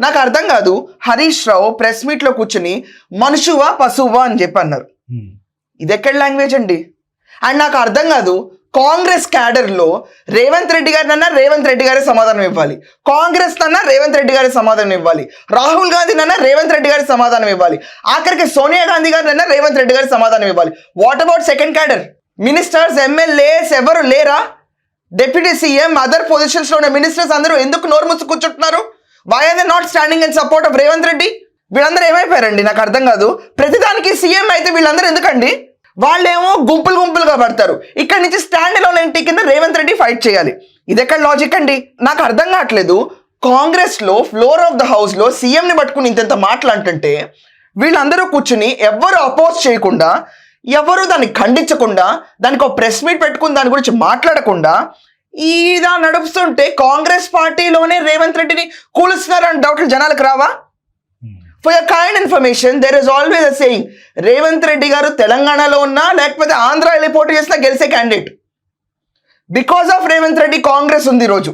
నాకు అర్థం కాదు. హరీష్ రావు ప్రెస్ మీట్ లో కూర్చుని మనుషువా పశువా అని చెప్పి అన్నారు. ఇది ఎక్కడ లాంగ్వేజ్ అండి? అండ్ నాకు అర్థం కాదు, కాంగ్రెస్ క్యాడర్ లో రేవంత్ రెడ్డి గారినన్నా రేవంత్ రెడ్డి గారి సమాధానం ఇవ్వాలి, కాంగ్రెస్ నన్నా రేవంత్ రెడ్డి గారి సమాధానం ఇవ్వాలి, రాహుల్ గాంధీ నన్నా రేవంత్ రెడ్డి గారి సమాధానం ఇవ్వాలి, ఆఖరికి సోనియా గాంధీ గారినన్నా రేవంత్ రెడ్డి గారి సమాధానం ఇవ్వాలి. What about second cadre? Ministers, MLAs ఎవరు లేరా? డిప్యూటీ సీఎం, అదర్ పొజిషన్స్ లో ఉన్న మినిస్టర్స్ అందరూ ఎందుకు నోరు మూసి కూర్చుంటున్నారు? Why are they not standing in support of Revanth Reddy? వీళ్ళందరూ ఏమైపోయారండి? నాకు అర్థం కాదు. ప్రతిదానికి సీఎం అయితే వీళ్ళందరూ ఎందుకండి? వాళ్ళేమో గుంపులుగా పడతారు. ఇక్కడ నుంచి స్టాండ్ అలోన్ ఎంట్రీ కింద రేవంత్ రెడ్డి ఫైట్ చేయాలి. ఇది ఎక్కడ లాజిక్ అండి? నాకు అర్థం కావట్లేదు. కాంగ్రెస్ లో ఫ్లోర్ ఆఫ్ ద హౌస్ లో సీఎం ని పట్టుకుని ఇంత మాట్లాడుతుంటే వీళ్ళందరూ కూర్చుని ఎవరు అపోజ్ చేయకుండా, ఎవరు దాన్ని ఖండించకుండా, దానికి ఒక ప్రెస్ మీట్ పెట్టుకుని దాని గురించి మాట్లాడకుండా ఇదా నడుపుతుంటే కాంగ్రెస్ పార్టీలోనే రేవంత్ రెడ్డిని కూలుస్తున్నారని డౌట్లు జనాలకు రావా? For your kind information, there is always a saying, Revanth Reddy గారు తెలంగాణలో ఉన్నా లేకపోతే ఆంధ్ర వెళ్ళి పోటీ చేసినా గెలిచే candidate. Because of Revanth Reddy Congress ఉంది ఈరోజు.